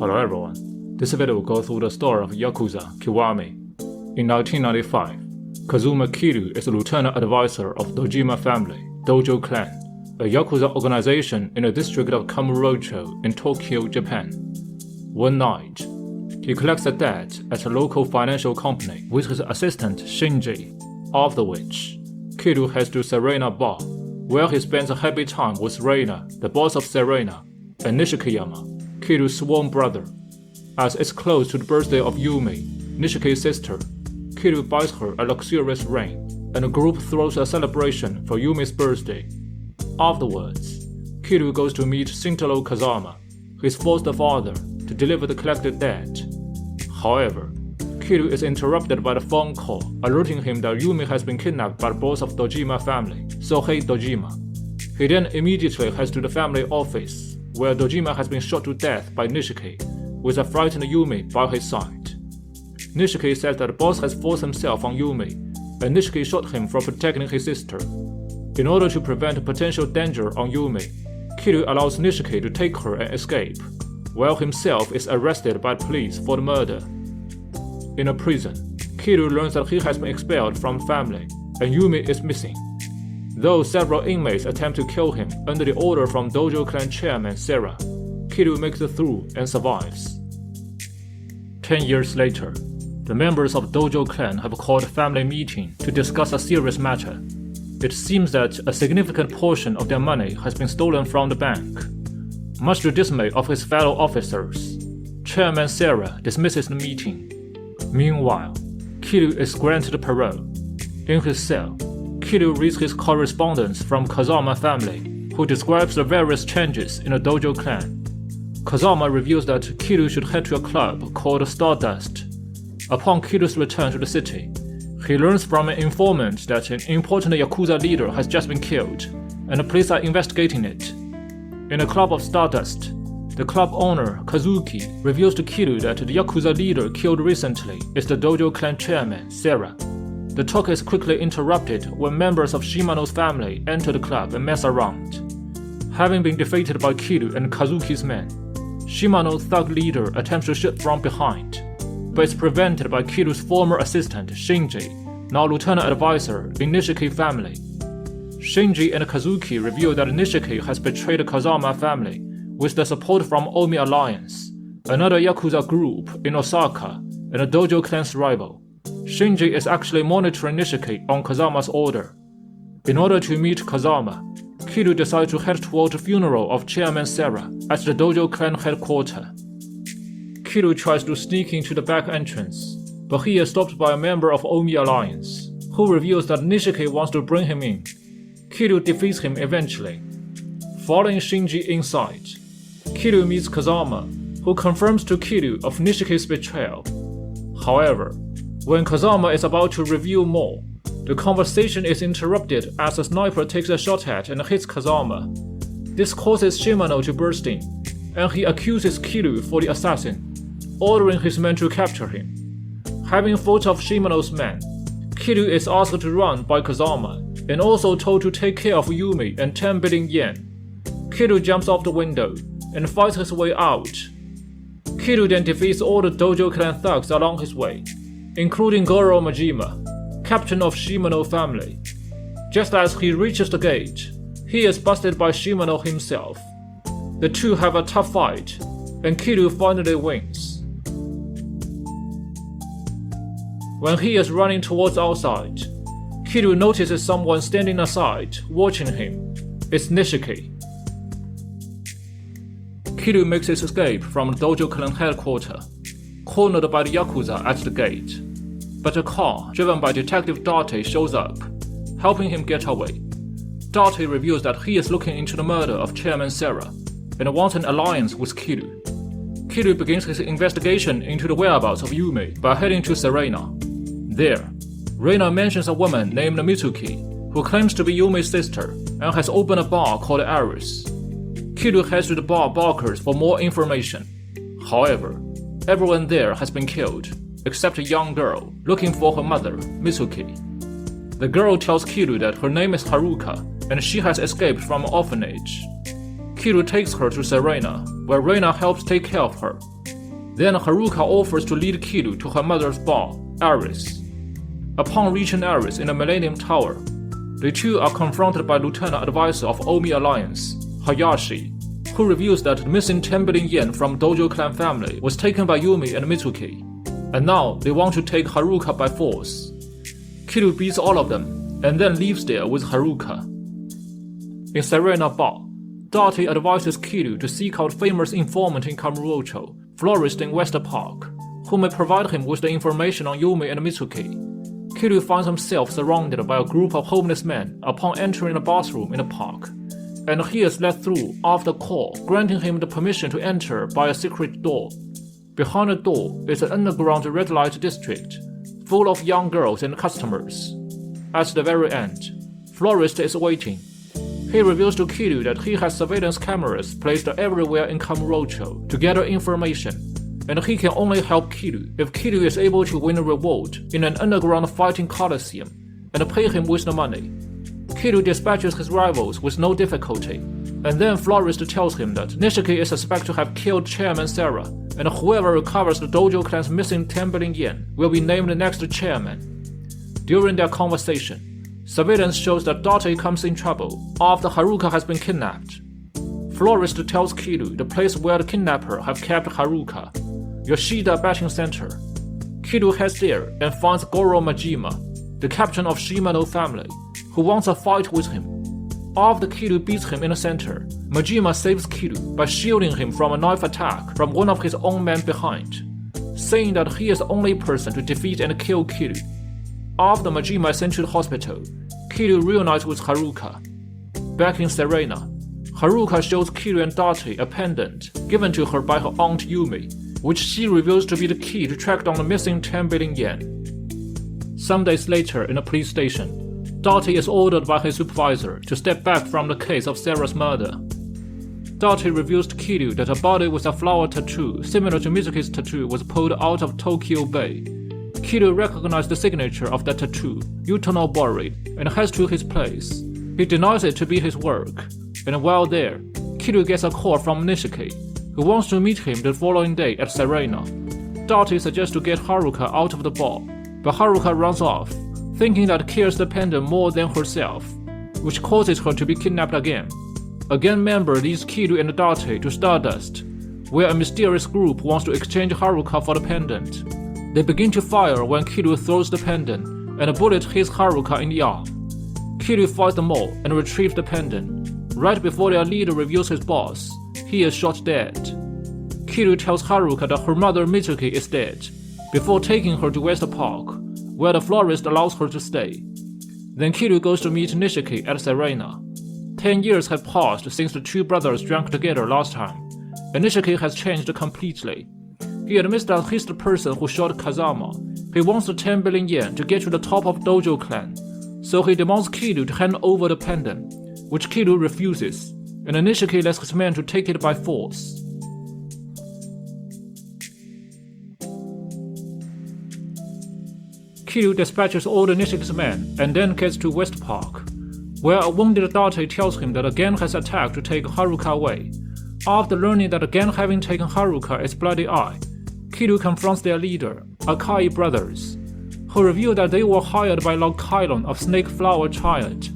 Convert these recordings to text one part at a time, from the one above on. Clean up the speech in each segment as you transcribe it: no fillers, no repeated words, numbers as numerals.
Hello everyone, this video will go through the story of Yakuza Kiwami. In 1995, Kazuma Kiryu is a lieutenant advisor of Dojima family, Dojo Clan, a Yakuza organization in the district of Kamurocho in Tokyo, Japan. One night, he collects a debt at a local financial company with his assistant Shinji, after which, Kiryu heads to Serena Bar, where he spends a happy time with Reina, the boss of Serena, and Nishikiyama, Kiryu's sworn brother. As it's close to the birthday of Yumi, Nishiki's sister, Kiryu buys her a luxurious ring, and the group throws a celebration for Yumi's birthday. Afterwards, Kiryu goes to meet Shintaro Kazama, his foster father, to deliver the collected debt. However, Kiryu is interrupted by the phone call alerting him that Yumi has been kidnapped by the boss of Dojima family, Sohei Dojima. He then immediately heads to the family office, where Dojima has been shot to death by Nishiki, with a frightened Yumi by his side. Nishiki says that the boss has forced himself on Yumi, and Nishiki shot him for protecting his sister. In order to prevent potential danger on Yumi, Kiryu allows Nishiki to take her and escape, while himself is arrested by police for the murder. In a prison, Kiryu learns that he has been expelled from family, and Yumi is missing. Though several inmates attempt to kill him under the order from Dojo Clan chairman Sera, Kiryu makes it through and survives. 10 years later, the members of Dojo Clan have called a family meeting to discuss a serious matter. It seems that a significant portion of their money has been stolen from the bank. Much to the dismay of his fellow officers, Chairman Sera dismisses the meeting. Meanwhile, Kiryu is granted parole. In his cell, Kiryu reads his correspondence from Kazama family, who describes the various changes in the Dojo Clan. Kazama reveals that Kiryu should head to a club called Stardust. Upon Kiryu's return to the city, he learns from an informant that an important Yakuza leader has just been killed, and the police are investigating it. In the club of Stardust, the club owner, Kazuki, reveals to Kiryu that the Yakuza leader killed recently is the Dojo Clan chairman, Sera. The talk is quickly interrupted when members of Shimano's family enter the club and mess around. Having been defeated by Kiryu and Kazuki's men, Shimano's thug leader attempts to shoot from behind, but is prevented by Kiryu's former assistant, Shinji, now lieutenant advisor in Nishiki family. Shinji and Kazuki reveal that Nishiki has betrayed the Kazama family with the support from Omi Alliance, another Yakuza group in Osaka and a Dojo Clan's rival. Shinji is actually monitoring Nishiki on Kazama's order. In order to meet Kazama, Kiryu decides to head toward the funeral of Chairman Sera at the Dojo Clan headquarters. Kiryu tries to sneak into the back entrance, but he is stopped by a member of Omi Alliance, who reveals that Nishiki wants to bring him in. Kiryu defeats him eventually. Following Shinji inside, Kiryu meets Kazama, who confirms to Kiryu of Nishiki's betrayal. However, when Kazama is about to reveal more, the conversation is interrupted as a sniper takes a shot at and hits Kazama. This causes Shimano to burst in, and he accuses Kiryu for the assassin, ordering his men to capture him. Having fought off Shimano's men, Kiryu is asked to run by Kazama, and also told to take care of Yumi and 10 billion yen. Kiryu jumps off the window and fights his way out. Kiryu then defeats all the Dojo Clan thugs along his way, including Goro Majima, captain of Shimano family. Just as he reaches the gate, he is busted by Shimano himself. The two have a tough fight, and Kiryu finally wins. When he is running towards outside, Kiryu notices someone standing aside, watching him. It's Nishiki. Kiryu makes his escape from the Dojo Clan headquarters, cornered by the Yakuza at the gate. But a car driven by Detective Date shows up, helping him get away. Date reveals that he is looking into the murder of Chairman Sera and wants an alliance with Kiryu. Kiryu begins his investigation into the whereabouts of Yumi by heading to Serena. There, Reina mentions a woman named Mitsuki, who claims to be Yumi's sister and has opened a bar called Aris. Kiryu heads to the bar Barkers for more information. However, everyone there has been killed, except a young girl looking for her mother, Mitsuki. The girl tells Kiryu that her name is Haruka and she has escaped from an orphanage. Kiryu takes her to Serena, where Reina helps take care of her. Then Haruka offers to lead Kiryu to her mother's bar, Aris. Upon reaching Aris in the Millennium Tower, the two are confronted by Lieutenant Advisor of Omi Alliance, Hayashi, who reveals that the missing 10 billion yen from Dojo clan family was taken by Yumi and Mitsuki, and now they want to take Haruka by force. Kiryu beats all of them, and then leaves there with Haruka. In Serena Bar, Date advises Kiryu to seek out famous informant in Kamurocho, florist in West Park, who may provide him with the information on Yumi and Mitsuki. Kiryu finds himself surrounded by a group of homeless men upon entering a bathroom in the park, and he is let through after a call granting him the permission to enter by a secret door. Behind the door is an underground red light district, full of young girls and customers. At the very end, Florist is waiting. He reveals to Kiryu that he has surveillance cameras placed everywhere in Kamurocho to gather information, and he can only help Kiryu if Kiryu is able to win a reward in an underground fighting coliseum and pay him with the money. Kiryu dispatches his rivals with no difficulty, and then Florist tells him that Nishiki is suspected to have killed Chairman Sarah, and whoever recovers the Dojo clan's missing 10 billion yen will be named the next chairman. During their conversation, surveillance shows that Date comes in trouble after Haruka has been kidnapped. Florist tells Kiryu the place where the kidnapper have kept Haruka, Yoshida Betting Center. Kiryu heads there and finds Goro Majima, the captain of Shimano family, who wants a fight with him. After Kiryu beats him in the center, Majima saves Kiryu by shielding him from a knife attack from one of his own men behind, saying that he is the only person to defeat and kill Kiryu. After Majima is sent to the hospital, Kiryu reunites with Haruka. Back in Serena, Haruka shows Kiryu and Date a pendant given to her by her aunt Yumi, which she reveals to be the key to track down the missing 10 billion yen. Some days later in a police station, Date is ordered by his supervisor to step back from the case of Sarah's murder. Date reveals to Kiryu that a body with a flower tattoo similar to Mitsuki's tattoo was pulled out of Tokyo Bay. Kiryu recognizes the signature of that tattoo, Utonobori, and heads to his place. He denies it to be his work, and while there, Kiryu gets a call from Nishiki, who wants to meet him the following day at Serena. Date suggests to get Haruka out of the bar, but Haruka runs off, thinking that cares the pendant more than herself, which causes her to be kidnapped again. A gang member leads Kiryu and Date to Stardust, where a mysterious group wants to exchange Haruka for the pendant. They begin to fire when Kiryu throws the pendant, and a bullet hits Haruka in the arm. Kiryu fights them all and retrieves the pendant. Right before their leader reveals his boss, he is shot dead. Kiryu tells Haruka that her mother Mitsuki is dead, before taking her to West Park, where the florist allows her to stay. Then Kiryu goes to meet Nishiki at Serena. 10 years have passed since the two brothers drank together last time, and Nishiki has changed completely. He admits that he's the person who shot Kazama. He wants the 10 billion yen to get to the top of Dojo clan, so he demands Kiryu to hand over the pendant, which Kiryu refuses, and Nishiki lets his men to take it by force. Kiryu dispatches all the Nishiki's men and then gets to West Park, where a wounded Date tells him that a gang has attacked to take Haruka away. After learning that the gang having taken Haruka is Bloody Eye, Kiryu confronts their leader, Akai brothers, who reveal that they were hired by Lord Kylon of Snake Flower Child,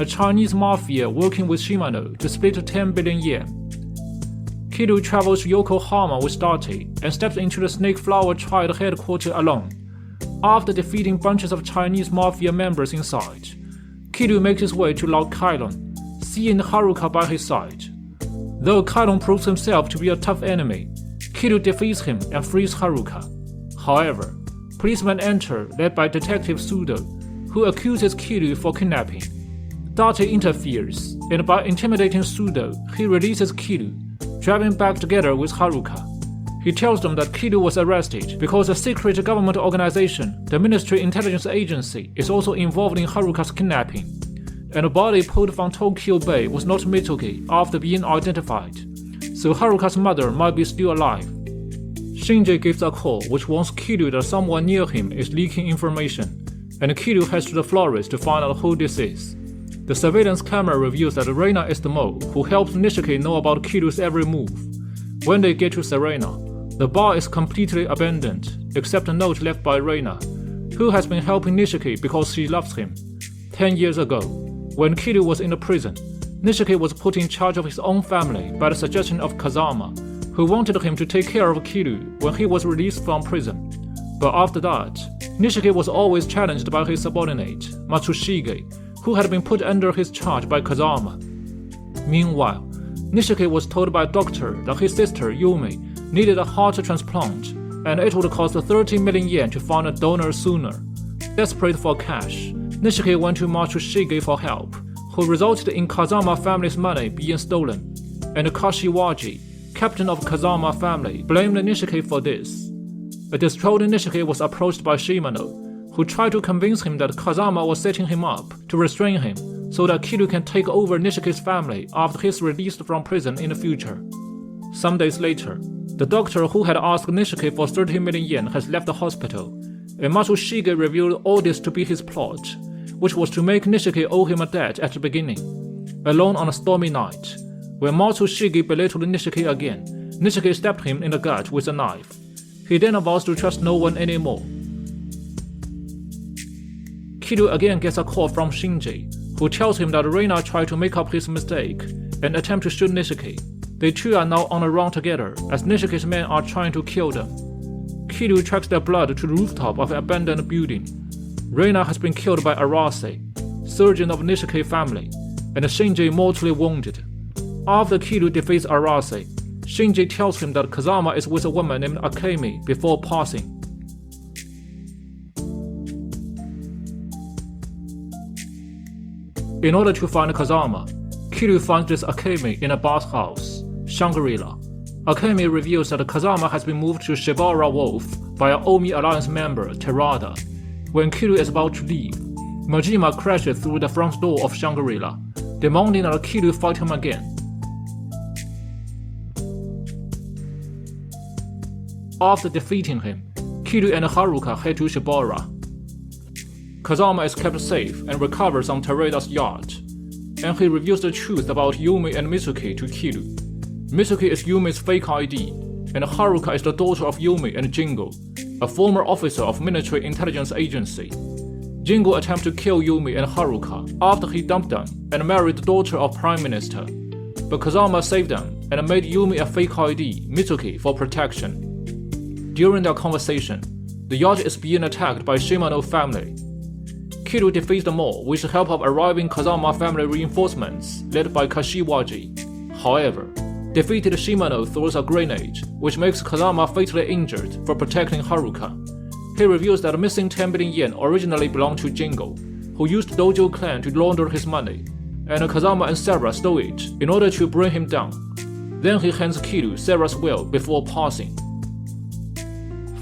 a Chinese mafia working with Shimano to split 10 billion yen. Kiryu travels to Yokohama with Date and steps into the Snake Flower Child headquarters alone. After defeating bunches of Chinese mafia members inside, Kiryu makes his way to Lord Kylon, seeing Haruka by his side. Though Kylon proves himself to be a tough enemy, Kiryu defeats him and frees Haruka. However, policemen enter led by Detective Sudo, who accuses Kiryu for kidnapping. Date interferes, and by intimidating Sudo, he releases Kiryu, driving back together with Haruka. He tells them that Kiryu was arrested because a secret government organization, the Ministry Intelligence Agency, is also involved in Haruka's kidnapping, and a body pulled from Tokyo Bay was not Mitsuki after being identified, so Haruka's mother might be still alive. Shinji gives a call which warns Kiryu that someone near him is leaking information, and Kiryu heads to the florist to find out who this is. The surveillance camera reveals that Reina is the mole who helps Nishiki know about Kiryu's every move. When they get to Serena, The bar is completely abandoned, except a note left by Reina, who has been helping Nishiki because she loves him. 10 years ago, when Kiryu was in the prison, Nishiki was put in charge of his own family by the suggestion of Kazama, who wanted him to take care of Kiryu when he was released from prison. But after that, Nishiki was always challenged by his subordinate, Matsushige, who had been put under his charge by Kazama. Meanwhile, Nishiki was told by a doctor that his sister, Yumi, needed a heart transplant, and it would cost 30 million yen to find a donor sooner. Desperate for cash, Nishiki went to Matsushige for help, who resulted in Kazama family's money being stolen, and Kashiwagi, captain of Kazama family, blamed Nishiki for this. A distraught Nishiki was approached by Shimano, who tried to convince him that Kazama was setting him up to restrain him so that Kiryu can take over Nishiki's family after he's released from prison in the future. Some days later, the doctor who had asked Nishiki for 30 million yen has left the hospital, and Matsushige revealed all this to be his plot, which was to make Nishiki owe him a debt at the beginning. Alone on a stormy night, when Matsushige belittled Nishiki again, Nishiki stabbed him in the gut with a knife. He then vows to trust no one anymore. Kiryu again gets a call from Shinji, who tells him that Reina tried to make up his mistake and attempt to shoot Nishiki. They two are now on a run together as Nishiki's men are trying to kill them. Kiryu tracks their blood to the rooftop of an abandoned building. Reina has been killed by Arase, surgeon of Nishiki family, and Shinji mortally wounded. After Kiryu defeats Arase, Shinji tells him that Kazama is with a woman named Akemi before passing. In order to find Kazama, Kiryu finds this Akemi in a bathhouse, Shangri-La. Akemi reveals that Kazama has been moved to Shibara Wolf by an Omi Alliance member, Terada. When Kiryu is about to leave, Majima crashes through the front door of Shangri-La, demanding that Kiryu fight him again. After defeating him, Kiryu and Haruka head to Shibara. Kazama is kept safe and recovers on Terada's yacht, and he reveals the truth about Yumi and Mitsuki to Kiryu. Mitsuki is Yumi's fake ID, and Haruka is the daughter of Yumi and Jingo, a former officer of military intelligence agency. Jingo attempts to kill Yumi and Haruka after he dumped them and married the daughter of Prime Minister, but Kazama saved them and made Yumi a fake ID, Mitsuki, for protection. During their conversation, the yacht is being attacked by Shimano family. Kiryu defeats them all with the help of arriving Kazama family reinforcements led by Kashiwagi. However, defeated Shimano throws a grenade, which makes Kazama fatally injured for protecting Haruka. He reveals that missing 10 billion yen originally belonged to Jingo, who used Dojo Clan to launder his money, and Kazama and Sarah stole it in order to bring him down. Then he hands Kiryu Sarah's will before passing.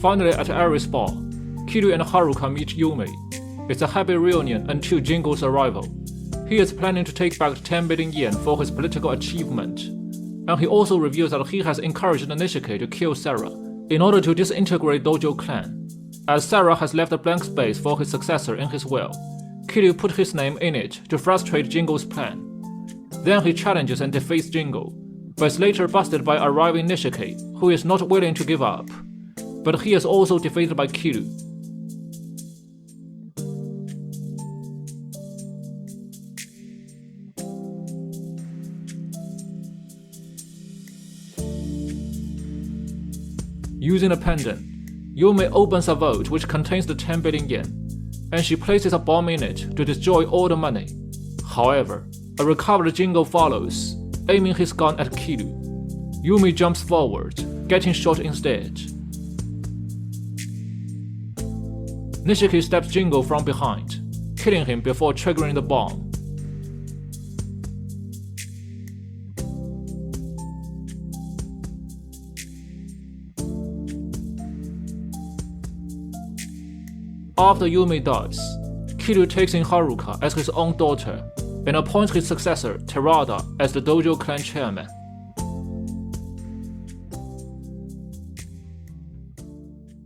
Finally, at Aries Ball, Kiryu and Haruka meet Yumi. It's a happy reunion until Jingo's arrival. He is planning to take back 10 billion yen for his political achievement, and he also reveals that he has encouraged Nishiki to kill Sarah in order to disintegrate Dojo Clan. As Sarah has left a blank space for his successor in his will, Kiryu put his name in it to frustrate Jingo's plan. Then he challenges and defeats Jingo, but is later busted by arriving Nishiki, who is not willing to give up. But he is also defeated by Kiryu. Using a pendant, Yumi opens a vault which contains the 10 billion yen, and she places a bomb in it to destroy all the money. However, a recovered Jingo follows, aiming his gun at Kiryu. Yumi jumps forward, getting shot instead. Nishiki stabs Jingo from behind, killing him before triggering the bomb. After Yumi dies, Kiryu takes in Haruka as his own daughter and appoints his successor, Terada, as the Dojo Clan chairman.